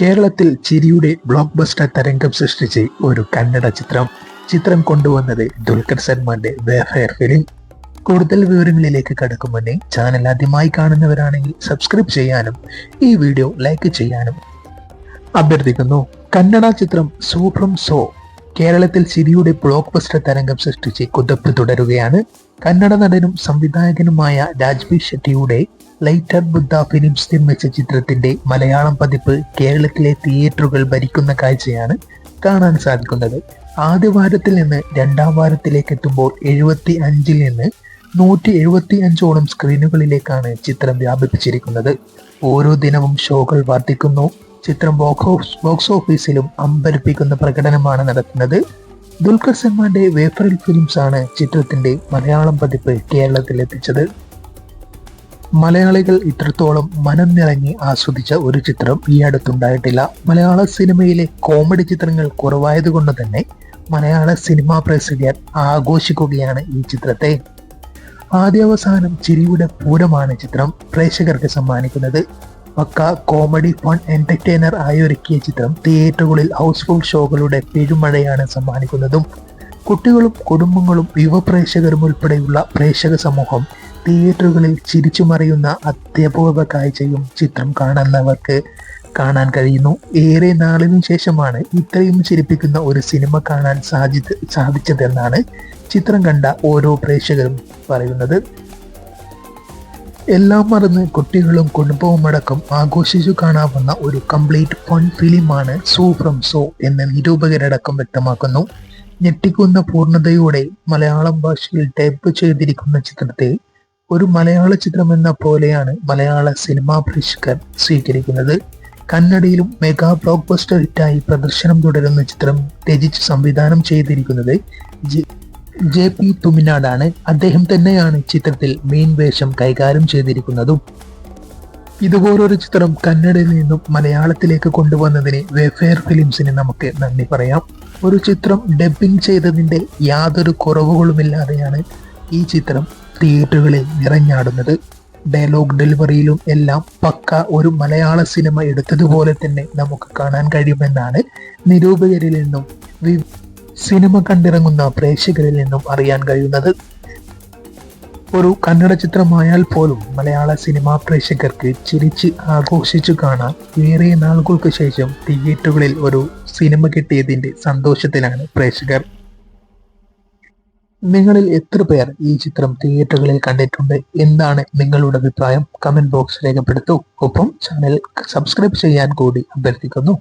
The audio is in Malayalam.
കേരളത്തിൽ ചിരിയുടെ ബ്ലോക്ക് ബസ്റ്റർ തരംഗം സൃഷ്ടിച്ച് ഒരു കന്നഡ ചിത്രം കൊണ്ടുവന്നത് ദുൽഖർ സൽമാന്റെ വേഫെയർ ഫിലിം. കൂടുതൽ വിവരങ്ങളിലേക്ക് കടക്കും മുന്നേ ചാനൽ ആദ്യമായി കാണുന്നവരാണെങ്കിൽ സബ്സ്ക്രൈബ് ചെയ്യാനും ഈ വീഡിയോ ലൈക്ക് ചെയ്യാനും അഭ്യർത്ഥിക്കുന്നു. കന്നഡ ചിത്രം സോ ഫ്രം സോ കേരളത്തിൽ ചിരിയുടെ ബ്ലോക്ക് ബസ്റ്റർ തരംഗം സൃഷ്ടിച്ച് കുതിപ്പ് തുടരുകയാണ്. കന്നഡ നടനും സംവിധായകനുമായ രാജ്ബി ഷെട്ടിയുടെ ലൈറ്റർ ബുദ്ധ ഫിലിംസ് നിർമ്മിച്ച ചിത്രത്തിന്റെ മലയാളം പതിപ്പ് കേരളത്തിലെ തിയേറ്ററുകൾ ഭരിക്കുന്ന കാഴ്ചയാണ് കാണാൻ സാധിക്കുന്നത്. ആദ്യ വാരത്തിൽ നിന്ന് രണ്ടാം വാരത്തിലേക്ക് എത്തുമ്പോൾ 75 നിന്ന് 175ഓളം സ്ക്രീനുകളിലേക്കാണ് ചിത്രം വ്യാപിപ്പിച്ചിരിക്കുന്നത്. ഓരോ ദിനവും ഷോകൾ വർദ്ധിക്കുന്നു. ചിത്രം ബോക്സ് ഓഫീസിലും അമ്പരപ്പിക്കുന്ന പ്രകടനമാണ് നടത്തുന്നത്. ദുൽഖർ സൽമാന്റെ വേഫറിൽ ഫിലിംസ് ആണ് ചിത്രത്തിന്റെ മലയാളം പതിപ്പ് കേരളത്തിൽ എത്തിച്ചത്. മലയാളികൾ ഇത്രത്തോളം മനം നിറങ്ങി ആസ്വദിച്ച ഒരു ചിത്രം ഈ അടുത്തുണ്ടായിട്ടില്ല. മലയാള സിനിമയിലെ കോമഡി ചിത്രങ്ങൾ കുറവായതുകൊണ്ട് തന്നെ മലയാള സിനിമാ പ്രേക്ഷകർ ആഘോഷിക്കുകയാണ് ഈ ചിത്രത്തെ. ആദ്യാവസാനം ചിരിയുടെ പൂരമാണ് ചിത്രം പ്രേക്ഷകർക്ക് സമ്മാനിക്കുന്നത്. പക്ക കോമഡി ഫൺ എന്റർടൈനർ ആയൊരുക്കിയ ചിത്രം തിയേറ്ററുകളിൽ ഹൗസ്ഫുൾ ഷോകളുടെ പെരുമഴയാണ് സമ്മാനിക്കുന്നതും. കുട്ടികളും കുടുംബങ്ങളും യുവ പ്രേക്ഷകരും ഉൾപ്പെടെയുള്ള പ്രേക്ഷക സമൂഹം തിയേറ്ററുകളിൽ ചിരിച്ചു മറിയുന്ന അത്യപൂർവ കാഴ്ചയും ചിത്രം കാണുന്നവർക്ക് കാണാൻ കഴിയുന്നു. ഏറെ നാളിനു ശേഷമാണ് ഇത്രയും ചിരിപ്പിക്കുന്ന ഒരു സിനിമ കാണാൻ സാധിച്ചതെന്നാണ് ചിത്രം കണ്ട ഓരോ പ്രേക്ഷകരും പറയുന്നത്. എല്ലാം മറന്ന് കുട്ടികളും കുടുംബവും അടക്കം ആഘോഷിച്ചു കാണാവുന്ന ഒരു കംപ്ലീറ്റ് ഫൺ ഫിലിമാണ് സോ ഫ്രം സോ എന്ന് നിരൂപകരടക്കം വ്യക്തമാക്കുന്നു. ഞെട്ടിക്കുന്ന പൂർണ്ണതയോടെ മലയാളം ഭാഷയിൽ ടൈപ്പ് ചെയ്തിരിക്കുന്ന ചിത്രത്തെ ഒരു മലയാള ചിത്രം എന്ന പോലെയാണ് മലയാള സിനിമാ പ്രേക്ഷകർ സ്വീകരിക്കുന്നത്. കന്നഡയിലും മെഗാ ബ്ലോക്ക് ബസ്റ്റർ ഹിറ്റായി പ്രദർശനം തുടരുന്ന ചിത്രം രചിച്ച് സംവിധാനം ചെയ്തിരിക്കുന്നത് JP തുമിനാടാണ്. അദ്ദേഹം തന്നെയാണ് ചിത്രത്തിൽ മെയിൻ വേഷം കൈകാര്യം ചെയ്തിരിക്കുന്നതും. ഇതുപോലൊരു ചിത്രം കന്നഡയിൽ നിന്നും മലയാളത്തിലേക്ക് കൊണ്ടുവന്നതിന് വേഫെയർ ഫിലിംസിന് നമുക്ക് നന്ദി പറയാം. ഒരു ചിത്രം ഡബ്ബിംഗ് ചെയ്തതിന്റെ യാതൊരു കുറവുകളുമില്ലാതെയാണ് ഈ ചിത്രം തിയേറ്ററുകളിൽ നിറഞ്ഞാടുന്നത്. ഡയലോഗ് ഡെലിവറിയിലും എല്ലാം പക്ക ഒരു മലയാള സിനിമ എടുത്തതുപോലെ തന്നെ നമുക്ക് കാണാൻ കഴിയുമെന്നാണ് നിരൂപകരിൽ നിന്നും സിനിമ കണ്ടിറങ്ങുന്ന പ്രേക്ഷകരിൽ നിന്നും അറിയാൻ കഴിയുന്നത്. ഒരു കന്നഡ ചിത്രമായാൽ പോലും മലയാള സിനിമാ പ്രേക്ഷകർക്ക് ചിരിച്ച് ആഘോഷിച്ചു കാണാൻ ഏറെ നാളുകൾക്ക് ശേഷം തിയേറ്ററുകളിൽ ഒരു സിനിമ കിട്ടിയതിന്റെ സന്തോഷത്തിലാണ് പ്രേക്ഷകർ. നിങ്ങളിൽ എത്ര പേർ ഈ ചിത്രം തിയേറ്ററുകളിൽ കണ്ടിട്ടുണ്ട്? എന്താണ് നിങ്ങളുടെ അഭിപ്രായം? കമന്റ് ബോക്സ് രേഖപ്പെടുത്തൂ. ഒപ്പം ചാനൽ സബ്സ്ക്രൈബ് ചെയ്യാൻ കൂടി അഭ്യർത്ഥിക്കുന്നു.